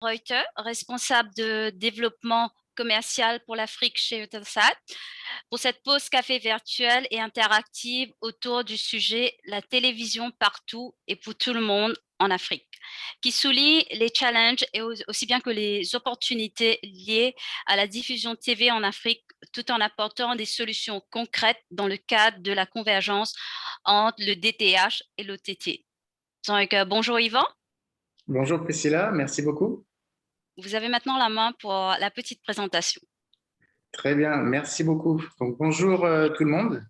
Reuter, responsable de développement commercial pour l'Afrique chez Eutelsat, pour cette pause café virtuelle et interactive autour du sujet la télévision partout et pour tout le monde en Afrique, qui souligne les challenges et aussi bien que les opportunités liées à la diffusion TV en Afrique, tout en apportant des solutions concrètes dans le cadre de la convergence entre le DTH et l'OTT. Donc, bonjour Yvan. Bonjour Priscilla, merci beaucoup. Vous avez maintenant la main pour la petite présentation. Très bien, merci beaucoup. Donc, bonjour tout le monde.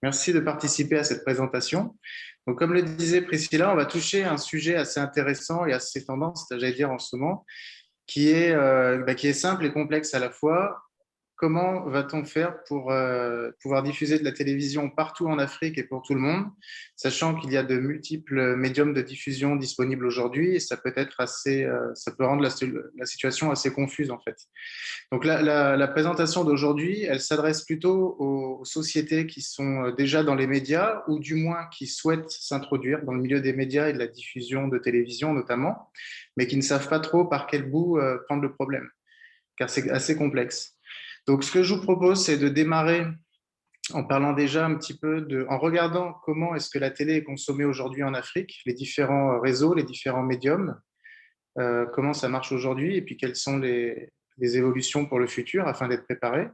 Merci de participer à cette présentation. Donc, comme le disait Priscilla, on va toucher un sujet assez intéressant et assez tendance, j'allais dire en ce moment, qui est simple et complexe à la fois. Comment va-t-on faire pour pouvoir diffuser de la télévision partout en Afrique et pour tout le monde, sachant qu'il y a de multiples médiums de diffusion disponibles aujourd'hui et ça peut être ça peut rendre la situation assez confuse en fait. Donc la présentation d'aujourd'hui, elle s'adresse plutôt aux sociétés qui sont déjà dans les médias ou du moins qui souhaitent s'introduire dans le milieu des médias et de la diffusion de télévision notamment, mais qui ne savent pas trop par quel bout prendre le problème, car c'est assez complexe. Donc ce que je vous propose, c'est de démarrer en parlant déjà un petit peu en regardant comment est-ce que la télé est consommée aujourd'hui en Afrique, les différents réseaux, les différents médiums, comment ça marche aujourd'hui et puis quelles sont les évolutions pour le futur afin d'être préparé.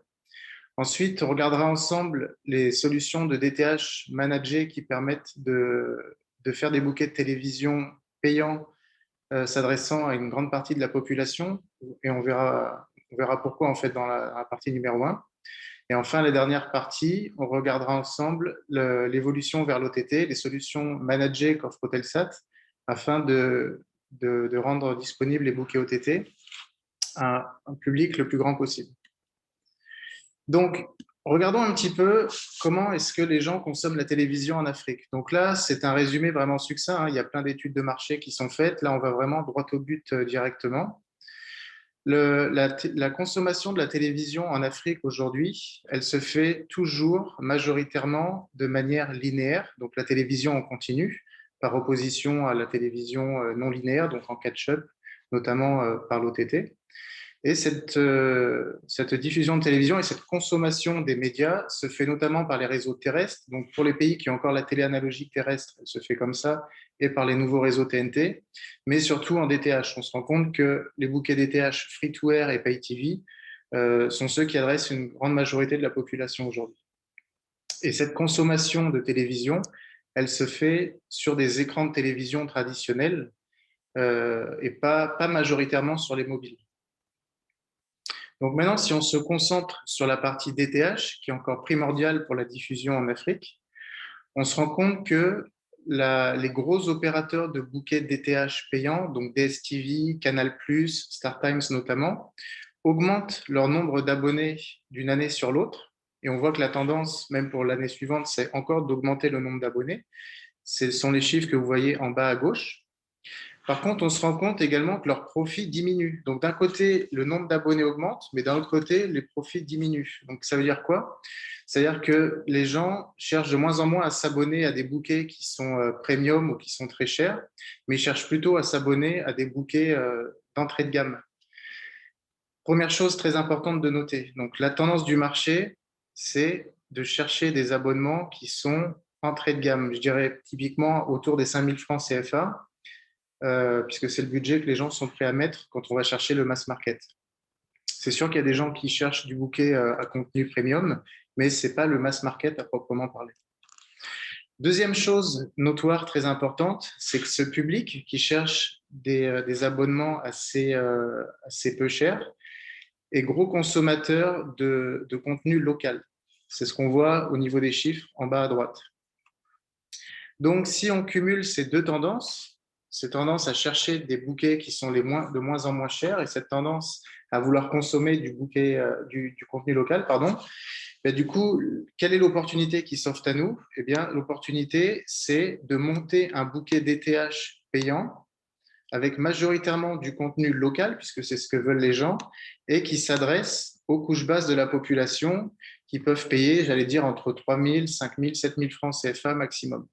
Ensuite, on regardera ensemble les solutions de DTH managées qui permettent de faire des bouquets de télévision payants s'adressant à une grande partie de la population et on verra pourquoi en fait dans la partie numéro 1. Et enfin, la dernière partie, on regardera ensemble l'évolution vers l'OTT, les solutions managées qu'offre Eutelsat afin de rendre disponibles les bouquets OTT à un public le plus grand possible. Donc, regardons un petit peu comment est-ce que les gens consomment la télévision en Afrique. Donc là, c'est un résumé vraiment succinct, hein. Il y a plein d'études de marché qui sont faites. Là, on va vraiment droit au but directement. La consommation de la télévision en Afrique aujourd'hui, elle se fait toujours majoritairement de manière linéaire, donc la télévision en continu, par opposition à la télévision non linéaire, donc en catch-up, notamment par l'OTT. Et cette diffusion de télévision et cette consommation des médias se fait notamment par les réseaux terrestres. Donc, pour les pays qui ont encore la télé analogique terrestre, elle se fait comme ça, et par les nouveaux réseaux TNT, mais surtout en DTH. On se rend compte que les bouquets DTH free-to-air et pay TV sont ceux qui adressent une grande majorité de la population aujourd'hui. Et cette consommation de télévision, elle se fait sur des écrans de télévision traditionnels et pas majoritairement sur les mobiles. Donc maintenant, si on se concentre sur la partie DTH, qui est encore primordiale pour la diffusion en Afrique, on se rend compte que les gros opérateurs de bouquets DTH payants, donc DSTV, Canal+, StarTimes notamment, augmentent leur nombre d'abonnés d'une année sur l'autre. Et on voit que la tendance, même pour l'année suivante, c'est encore d'augmenter le nombre d'abonnés. Ce sont les chiffres que vous voyez en bas à gauche. Par contre, on se rend compte également que leurs profits diminuent. Donc, d'un côté, le nombre d'abonnés augmente, mais d'un autre côté, les profits diminuent. Donc, ça veut dire quoi? Ça veut dire que les gens cherchent de moins en moins à s'abonner à des bouquets qui sont premium ou qui sont très chers, mais ils cherchent plutôt à s'abonner à des bouquets d'entrée de gamme. Première chose très importante de noter. Donc, la tendance du marché, c'est de chercher des abonnements qui sont entrée de gamme. Je dirais typiquement autour des 5 000 francs CFA. Puisque c'est le budget que les gens sont prêts à mettre quand on va chercher le mass market. C'est sûr qu'il y a des gens qui cherchent du bouquet à contenu premium, mais ce n'est pas le mass market à proprement parler. Deuxième chose notoire très importante, c'est que ce public qui cherche des abonnements assez peu chers est gros consommateur de contenu local. C'est ce qu'on voit au niveau des chiffres en bas à droite. Donc, si on cumule ces deux tendances, cette tendance à chercher des bouquets qui sont de moins en moins chers et cette tendance à vouloir consommer du contenu local, pardon, ben, du coup, quelle est l'opportunité qui s'offre à nous? Eh bien, l'opportunité, c'est de monter un bouquet DTH payant avec majoritairement du contenu local, puisque c'est ce que veulent les gens, et qui s'adresse aux couches basses de la population qui peuvent payer, j'allais dire, entre 3 000, 5 000, 7 000 francs CFA maximum.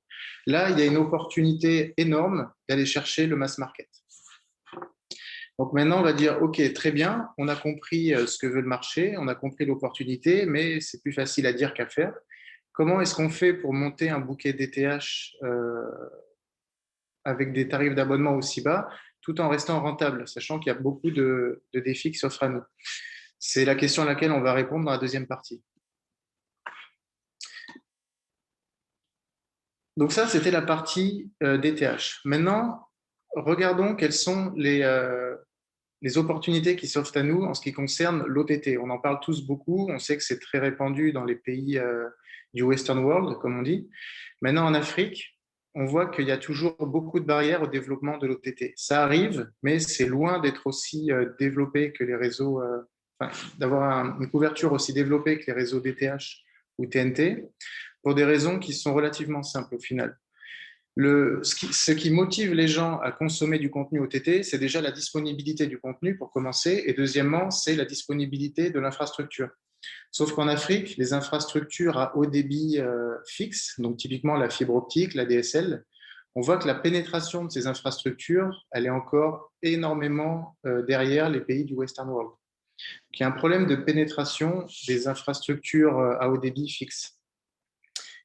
Là, il y a une opportunité énorme d'aller chercher le mass market. Donc maintenant, on va dire, OK, très bien, on a compris ce que veut le marché, on a compris l'opportunité, mais c'est plus facile à dire qu'à faire. Comment est-ce qu'on fait pour monter un bouquet DTH avec des tarifs d'abonnement aussi bas, tout en restant rentable, sachant qu'il y a beaucoup de défis qui s'offrent à nous? C'est la question à laquelle on va répondre dans la deuxième partie. Donc ça, c'était la partie DTH. Maintenant, regardons quelles sont les opportunités qui s'offrent à nous en ce qui concerne l'OTT. On en parle tous beaucoup, on sait que c'est très répandu dans les pays du Western World, comme on dit. Maintenant, en Afrique, on voit qu'il y a toujours beaucoup de barrières au développement de l'OTT. Ça arrive, mais c'est loin d'être aussi développé que les réseaux, enfin, d'avoir une couverture aussi développée que les réseaux DTH ou TNT, pour des raisons qui sont relativement simples au final. Ce qui motive les gens à consommer du contenu OTT, c'est déjà la disponibilité du contenu pour commencer, et deuxièmement, c'est la disponibilité de l'infrastructure. Sauf qu'en Afrique, les infrastructures à haut débit fixe, donc typiquement la fibre optique, la DSL, on voit que la pénétration de ces infrastructures, elle est encore énormément derrière les pays du Western World. Donc, il y a un problème de pénétration des infrastructures à haut débit fixe.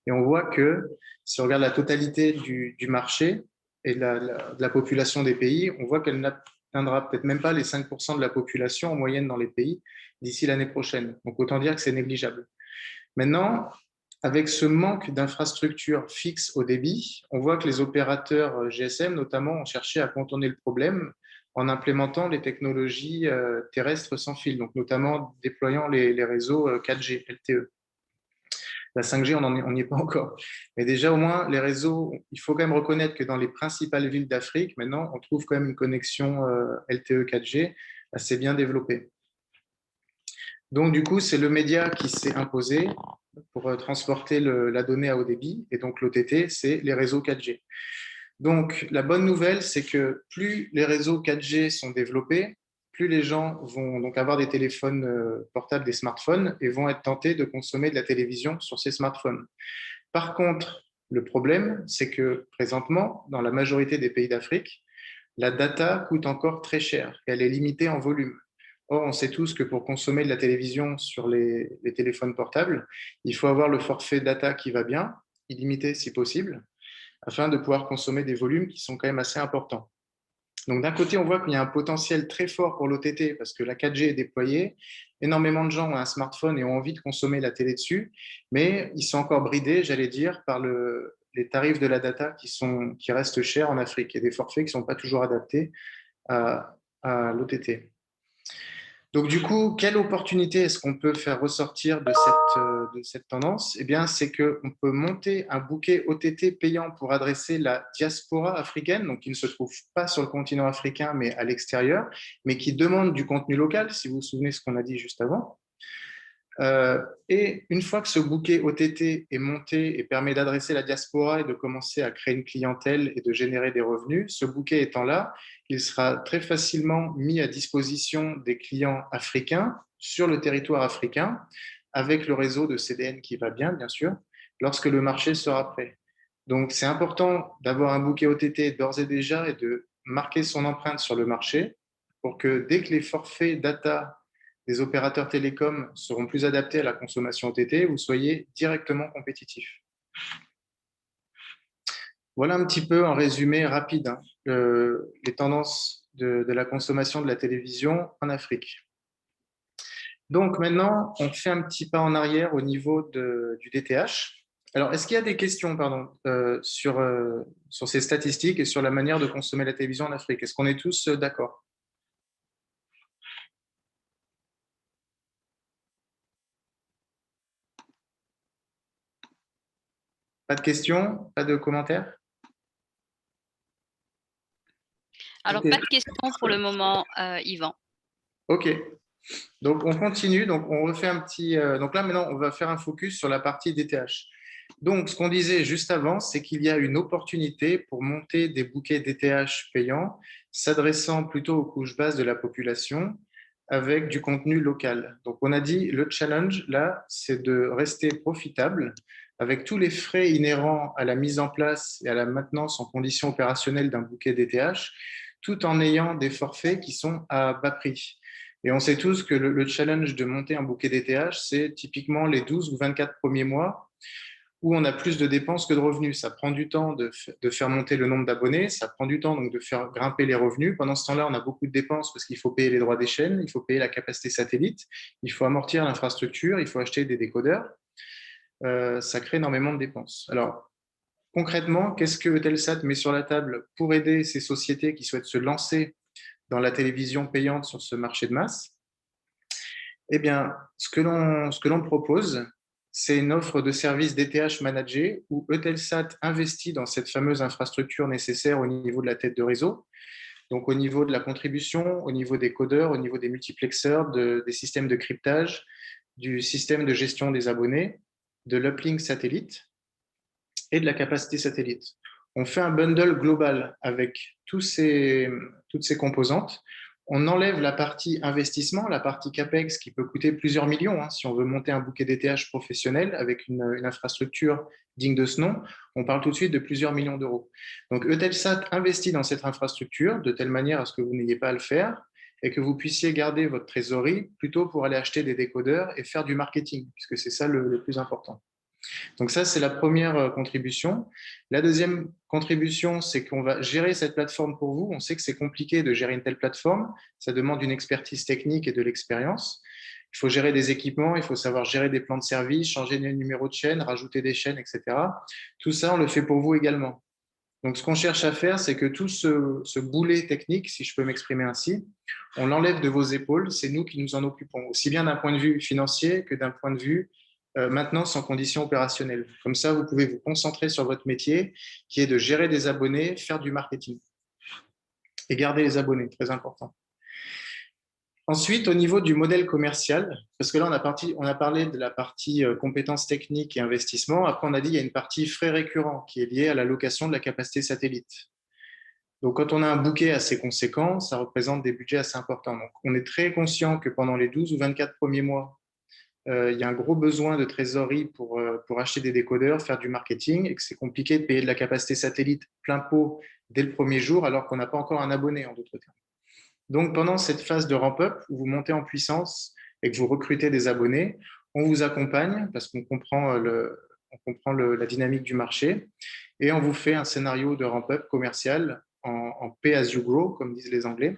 Et on voit que si on regarde la totalité du marché et de la population des pays, on voit qu'elle n'atteindra peut-être même pas les 5% de la population en moyenne dans les pays d'ici l'année prochaine. Donc autant dire que c'est négligeable. Maintenant, avec ce manque d'infrastructures fixes au débit, on voit que les opérateurs GSM notamment ont cherché à contourner le problème en implémentant les technologies terrestres sans fil, donc notamment déployant les réseaux 4G, LTE. La 5G, on n'y est pas encore. Mais déjà, au moins, les réseaux, il faut quand même reconnaître que dans les principales villes d'Afrique, maintenant, on trouve quand même une connexion LTE 4G assez bien développée. Donc, du coup, c'est le média qui s'est imposé pour transporter la donnée à haut débit. Et donc, l'OTT, c'est les réseaux 4G. Donc, la bonne nouvelle, c'est que plus les réseaux 4G sont développés, plus les gens vont donc avoir des téléphones portables, des smartphones, et vont être tentés de consommer de la télévision sur ces smartphones. Par contre, le problème, c'est que présentement, dans la majorité des pays d'Afrique, la data coûte encore très cher et elle est limitée en volume. Or, on sait tous que pour consommer de la télévision sur les téléphones portables, il faut avoir le forfait data qui va bien, illimité si possible, afin de pouvoir consommer des volumes qui sont quand même assez importants. Donc d'un côté, on voit qu'il y a un potentiel très fort pour l'OTT parce que la 4G est déployée, énormément de gens ont un smartphone et ont envie de consommer la télé dessus, mais ils sont encore bridés, j'allais dire, par les tarifs de la data qui restent chers en Afrique et des forfaits qui ne sont pas toujours adaptés à l'OTT. Donc, du coup, quelle opportunité est-ce qu'on peut faire ressortir de cette tendance? Eh bien, c'est qu'on peut monter un bouquet OTT payant pour adresser la diaspora africaine, donc qui ne se trouve pas sur le continent africain, mais à l'extérieur, mais qui demande du contenu local, si vous vous souvenez ce qu'on a dit juste avant. Et une fois que ce bouquet OTT est monté et permet d'adresser la diaspora et de commencer à créer une clientèle et de générer des revenus, ce bouquet étant là, il sera très facilement mis à disposition des clients africains sur le territoire africain, avec le réseau de CDN qui va bien, bien sûr, lorsque le marché sera prêt. Donc, c'est important d'avoir un bouquet OTT d'ores et déjà et de marquer son empreinte sur le marché pour que dès que les forfaits data des opérateurs télécoms seront plus adaptés à la consommation OTT, vous soyez directement compétitif. Voilà un petit peu en résumé rapide les tendances de la consommation de la télévision en Afrique. Donc maintenant, on fait un petit pas en arrière au niveau du DTH. Alors, est-ce qu'il y a des questions sur ces statistiques et sur la manière de consommer la télévision en Afrique? Est-ce qu'on est tous d'accord? Pas de questions? Pas de commentaires? Alors, Ok. pas de questions pour le moment, Yvan. Ok. Donc, on continue. Donc, on refait un petit. Donc là, maintenant, on va faire un focus sur la partie DTH. Donc, ce qu'on disait juste avant, c'est qu'il y a une opportunité pour monter des bouquets DTH payants, s'adressant plutôt aux couches basses de la population, avec du contenu local. Donc, on a dit le challenge là, c'est de rester profitable avec tous les frais inhérents à la mise en place et à la maintenance en conditions opérationnelles d'un bouquet DTH, tout en ayant des forfaits qui sont à bas prix. Et on sait tous que le challenge de monter un bouquet DTH, c'est typiquement les 12 ou 24 premiers mois où on a plus de dépenses que de revenus. Ça prend du temps de faire monter le nombre d'abonnés, ça prend du temps donc de faire grimper les revenus. Pendant ce temps-là, on a beaucoup de dépenses parce qu'il faut payer les droits des chaînes, il faut payer la capacité satellite, il faut amortir l'infrastructure, il faut acheter des décodeurs. Ça crée énormément de dépenses. Alors, concrètement, qu'est-ce que Eutelsat met sur la table pour aider ces sociétés qui souhaitent se lancer dans la télévision payante sur ce marché de masse? Eh bien, ce que l'on propose, c'est une offre de service DTH managé où Eutelsat investit dans cette fameuse infrastructure nécessaire au niveau de la tête de réseau, donc au niveau de la contribution, au niveau des codeurs, au niveau des multiplexeurs, des systèmes de cryptage, du système de gestion des abonnés, de l'uplink satellite et de la capacité satellite. On fait un bundle global avec toutes ces composantes. On enlève la partie investissement, la partie CAPEX qui peut coûter plusieurs millions. Hein, si on veut monter un bouquet DTH professionnel avec une infrastructure digne de ce nom, on parle tout de suite de plusieurs millions d'euros. Donc Eutelsat investit dans cette infrastructure de telle manière à ce que vous n'ayez pas à le faire et que vous puissiez garder votre trésorerie plutôt pour aller acheter des décodeurs et faire du marketing, puisque c'est ça le plus important. Donc ça, c'est la première contribution. La deuxième contribution, c'est qu'on va gérer cette plateforme pour vous. On sait que c'est compliqué de gérer une telle plateforme. Ça demande une expertise technique et de l'expérience. Il faut gérer des équipements, il faut savoir gérer des plans de service, changer les numéros de chaîne, rajouter des chaînes, etc. Tout ça, on le fait pour vous également. Donc, ce qu'on cherche à faire, c'est que tout ce boulet technique, si je peux m'exprimer ainsi, on l'enlève de vos épaules. C'est nous qui nous en occupons, aussi bien d'un point de vue financier que d'un point de vue maintenance en conditions opérationnelles. Comme ça, vous pouvez vous concentrer sur votre métier, qui est de gérer des abonnés, faire du marketing et garder les abonnés, très important. Ensuite, au niveau du modèle commercial, parce que là, on a parlé de la partie compétences techniques et investissement. Après, on a dit qu'il y a une partie frais récurrents qui est liée à la location de la capacité satellite. Donc, quand on a un bouquet assez conséquent, ça représente des budgets assez importants. Donc, on est très conscient que pendant les 12 ou 24 premiers mois, il y a un gros besoin de trésorerie pour acheter des décodeurs, faire du marketing, et que c'est compliqué de payer de la capacité satellite plein pot dès le premier jour, alors qu'on n'a pas encore un abonné, en d'autres termes. Donc, pendant cette phase de ramp-up, où vous montez en puissance et que vous recrutez des abonnés, on vous accompagne parce qu'on comprend, la dynamique du marché et on vous fait un scénario de ramp-up commercial en pay as you grow, comme disent les Anglais,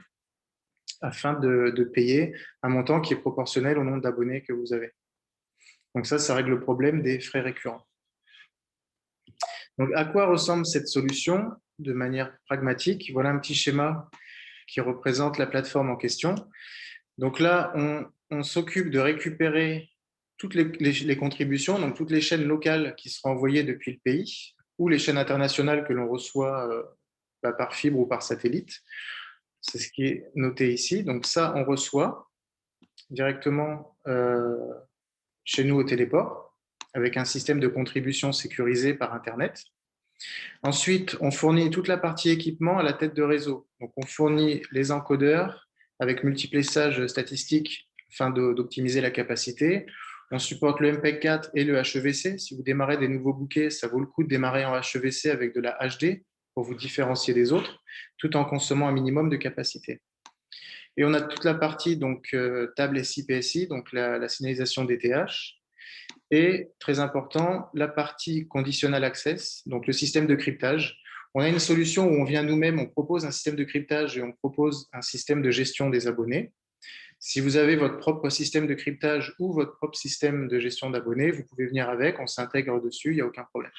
afin de payer un montant qui est proportionnel au nombre d'abonnés que vous avez. Donc ça règle le problème des frais récurrents. Donc, à quoi ressemble cette solution de manière pragmatique? Voilà un petit schéma qui représente la plateforme en question. Donc là, on s'occupe de récupérer toutes les contributions, donc toutes les chaînes locales qui seront envoyées depuis le pays ou les chaînes internationales que l'on reçoit par fibre ou par satellite. C'est ce qui est noté ici. Donc ça, on reçoit directement chez nous au téléport avec un système de contribution sécurisé par Internet. Ensuite, on fournit toute la partie équipement à la tête de réseau. Donc, on fournit les encodeurs avec multiplexage statistique afin d'optimiser la capacité. On supporte le MPEG-4 et le HEVC. Si vous démarrez des nouveaux bouquets, ça vaut le coup de démarrer en HEVC avec de la HD pour vous différencier des autres, tout en consommant un minimum de capacité. Et on a toute la partie donc table SI-PSI, donc la signalisation DTH. Et, très important, la partie conditional access, donc le système de cryptage. On a une solution où on vient nous-mêmes, on propose un système de cryptage et on propose un système de gestion des abonnés. Si vous avez votre propre système de cryptage ou votre propre système de gestion d'abonnés, vous pouvez venir avec, on s'intègre dessus, il n'y a aucun problème.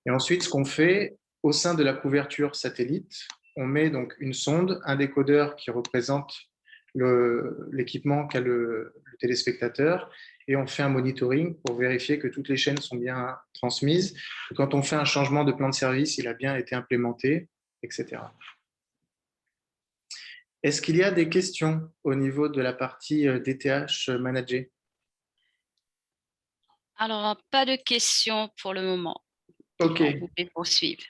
Et ensuite, ce qu'on fait, au sein de la satellite, on met donc une sonde, un décodeur qui représente l'équipement qu'a le téléspectateur, et on fait un monitoring pour vérifier que toutes les chaînes sont bien transmises, que quand on fait un changement de plan de service, il a bien été implémenté, etc. Est-ce qu'il y a des questions au niveau de la partie DTH managée? Alors, pas de questions pour le moment. Ok. Vous pouvez poursuivre.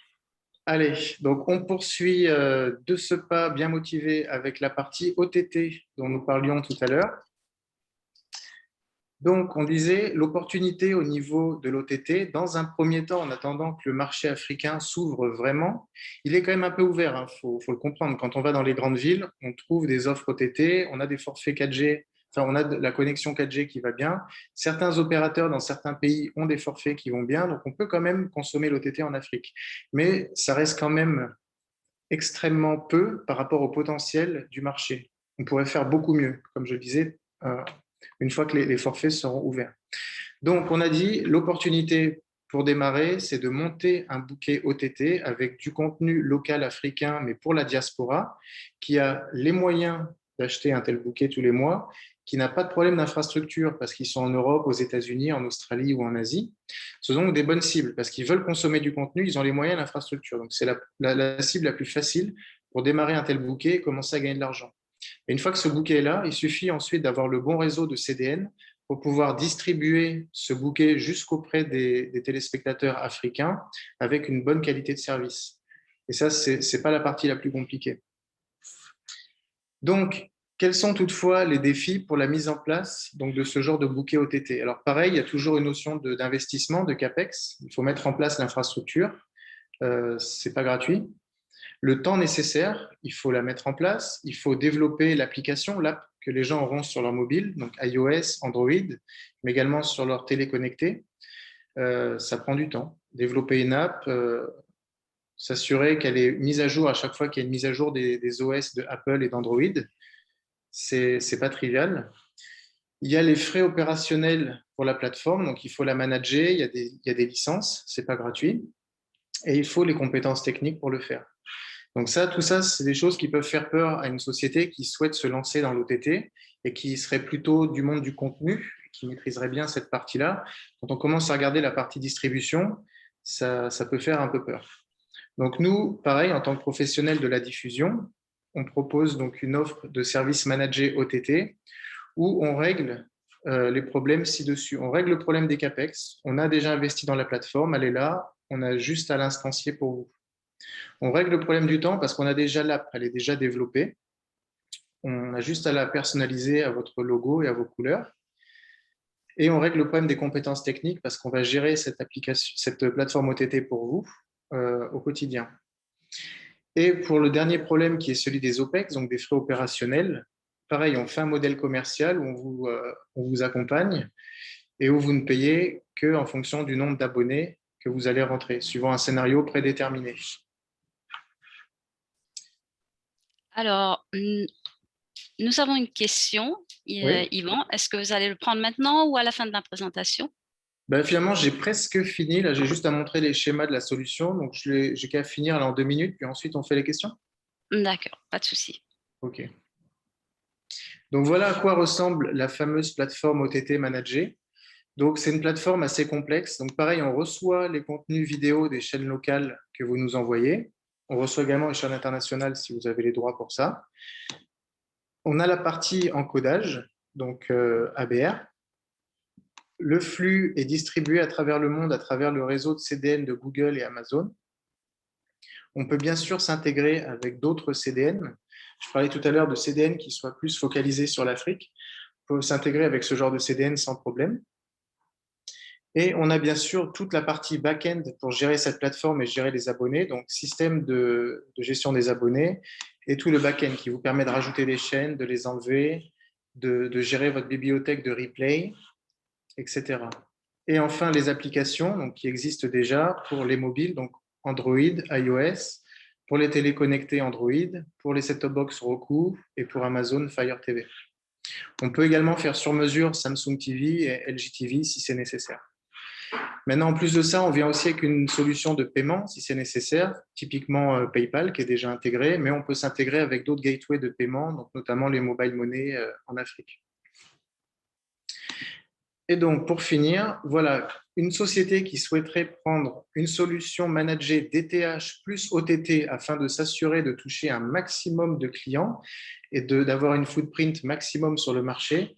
Allez, donc on poursuit de ce pas bien motivé avec la partie OTT dont nous parlions tout à l'heure. Donc, on disait l'opportunité au niveau de l'OTT, dans un premier temps, en attendant que le marché africain s'ouvre vraiment, il est quand même un peu ouvert, hein, faut le comprendre. Quand on va dans les grandes villes, on trouve des offres OTT, on a des forfaits 4G, enfin, on a de la connexion 4G qui va bien. Certains opérateurs dans certains pays ont des forfaits qui vont bien, donc on peut quand même consommer l'OTT en Afrique. Mais ça reste quand même extrêmement peu par rapport au potentiel du marché. On pourrait faire beaucoup mieux, comme je le disais, une fois que les forfaits seront ouverts. Donc, on a dit, l'opportunité pour démarrer, c'est de monter un bouquet OTT avec du contenu local africain, mais pour la diaspora, qui a les moyens d'acheter un tel bouquet tous les mois, qui n'a pas de problème d'infrastructure parce qu'ils sont en Europe, aux États-Unis, en Australie ou en Asie. Ce sont donc des bonnes cibles parce qu'ils veulent consommer du contenu, ils ont les moyens d'infrastructure. Donc, c'est la cible la plus facile pour démarrer un tel bouquet et commencer à gagner de l'argent. Et une fois que ce bouquet est là, il suffit ensuite d'avoir le bon réseau de CDN pour pouvoir distribuer ce bouquet jusqu'auprès des téléspectateurs africains avec une bonne qualité de service. Et ça, ce n'est pas la partie la plus compliquée. Donc, quels sont toutefois les défis pour la mise en place donc, de ce genre de bouquet OTT? Alors, pareil, il y a toujours une notion d'investissement, de CAPEX. Il faut mettre en place l'infrastructure. Ce n'est pas gratuit. Le temps nécessaire, il faut la mettre en place, il faut développer l'application, l'app que les gens auront sur leur mobile, donc iOS, Android, mais également sur leur télé connectée. Ça prend du temps. Développer une app, s'assurer qu'elle est mise à jour à chaque fois qu'il y a une mise à jour des OS de Apple et d'Android, c'est pas trivial. Il y a les frais opérationnels pour la plateforme, donc il faut la manager, il y a des licences, c'est pas gratuit, et il faut les compétences techniques pour le faire. Donc ça, tout ça, c'est des choses qui peuvent faire peur à une société qui souhaite se lancer dans l'OTT et qui serait plutôt du monde du contenu, qui maîtriserait bien cette partie-là. Quand on commence à regarder la partie distribution, ça peut faire un peu peur. Donc nous, pareil, en tant que professionnels de la diffusion, on propose donc une offre de service managé OTT où on règle les problèmes ci-dessus. On règle le problème des CAPEX. On a déjà investi dans la plateforme, elle est là. On a juste à l'instancier pour vous. On règle le problème du temps parce qu'on a déjà l'app, elle est déjà développée. On a juste à la personnaliser à votre logo et à vos couleurs. Et on règle le problème des compétences techniques parce qu'on va gérer cette plateforme OTT pour vous au quotidien. Et pour le dernier problème qui est celui des OPEX, donc des frais opérationnels, pareil, on fait un modèle commercial où on vous accompagne et où vous ne payez qu'en fonction du nombre d'abonnés que vous allez rentrer, suivant un scénario prédéterminé. Alors, nous avons une question, Oui. Yvan. Est-ce que vous allez le prendre maintenant ou à la fin de la présentation? Ben, finalement, j'ai presque fini. Là, j'ai juste à montrer les schémas de la solution. Donc, j'ai qu'à finir là, en 2 minutes, puis ensuite, on fait les questions. D'accord, pas de souci. OK. Donc, voilà à quoi ressemble la fameuse plateforme OTT Manager. Donc, c'est une plateforme assez complexe. Donc, pareil, on reçoit les contenus vidéo des chaînes locales que vous nous envoyez. On reçoit également les chaînes internationales si vous avez les droits pour ça. On a la partie encodage, donc ABR. Le flux est distribué à travers le monde, à travers le réseau de CDN de Google et Amazon. On peut bien sûr s'intégrer avec d'autres CDN. Je parlais tout à l'heure de CDN qui soient plus focalisés sur l'Afrique. On peut s'intégrer avec ce genre de CDN sans problème. Et on a bien sûr toute la partie back-end pour gérer cette plateforme et gérer les abonnés, donc système de gestion des abonnés et tout le back-end qui vous permet de rajouter des chaînes, de les enlever, de gérer votre bibliothèque de replay, etc. Et enfin, les applications donc, qui existent déjà pour les mobiles, donc Android, iOS, pour les téléconnectés Android, pour les set-top box Roku et pour Amazon Fire TV. On peut également faire sur mesure Samsung TV et LG TV si c'est nécessaire. Maintenant, en plus de ça, on vient aussi avec une solution de paiement si c'est nécessaire, typiquement PayPal qui est déjà intégré, mais on peut s'intégrer avec d'autres gateways de paiement, donc notamment les mobile money en Afrique. Et donc, pour finir, voilà, une société qui souhaiterait prendre une solution managée DTH plus OTT afin de s'assurer de toucher un maximum de clients et d'avoir une footprint maximum sur le marché.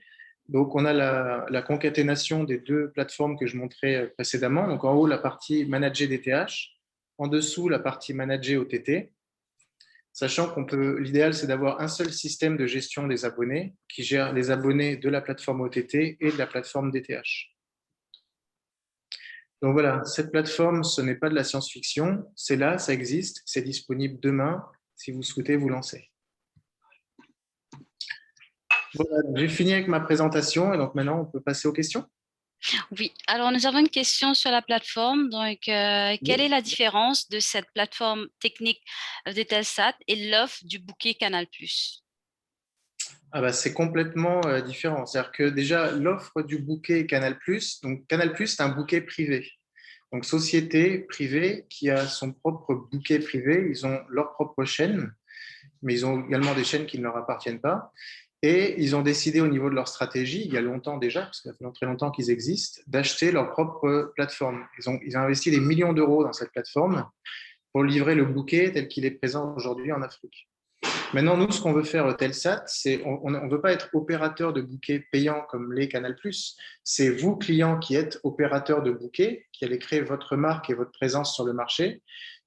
Donc, on a la concaténation des deux plateformes que je montrais précédemment. Donc, en haut, la partie managée DTH, en dessous, la partie managée OTT. sachant l'idéal, c'est d'avoir un seul système de gestion des abonnés qui gère les abonnés de la plateforme OTT et de la plateforme DTH. Donc voilà, cette plateforme, ce n'est pas de la science-fiction, c'est là, ça existe, c'est disponible demain si vous souhaitez vous lancer. Voilà, j'ai fini avec ma présentation et donc maintenant on peut passer aux questions. Oui, alors nous avons une question sur la plateforme. Donc, quelle est la différence de cette plateforme technique d'Eutelsat et l'offre du bouquet Canal+? Ah bah, c'est complètement différent. C'est-à-dire que déjà, l'offre du bouquet Canal+, donc Canal+, c'est un bouquet privé. Donc, société privée qui a son propre bouquet privé, ils ont leur propre chaîne, mais ils ont également des chaînes qui ne leur appartiennent pas. Et ils ont décidé au niveau de leur stratégie, il y a longtemps déjà, parce que ça fait très longtemps qu'ils existent, d'acheter leur propre plateforme. Ils ont investi des millions d'euros dans cette plateforme pour livrer le bouquet tel qu'il est présent aujourd'hui en Afrique. Maintenant, nous, ce qu'on veut faire au Telsat, c'est on ne veut pas être opérateur de bouquets payants comme les Canal+. C'est vous, clients, qui êtes opérateur de bouquets, qui allez créer votre marque et votre présence sur le marché.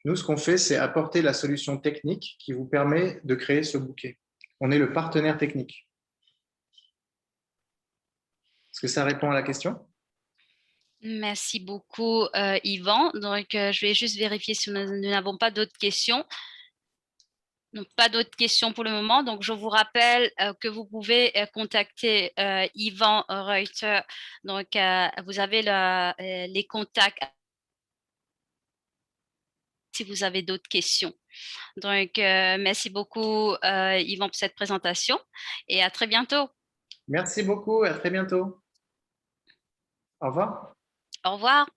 Nous, ce qu'on fait, c'est apporter la solution technique qui vous permet de créer ce bouquet. On est le partenaire technique. Est-ce que ça répond à la question? Merci beaucoup, Yvan. Donc, je vais juste vérifier si nous n'avons pas d'autres questions. Donc, pas d'autres questions pour le moment. Donc, je vous rappelle que vous pouvez contacter Yvan Reuter. Donc, vous avez les contacts si vous avez d'autres questions. Donc, merci beaucoup, Yvan, pour cette présentation et à très bientôt. Merci beaucoup, à très bientôt. Au revoir. Au revoir.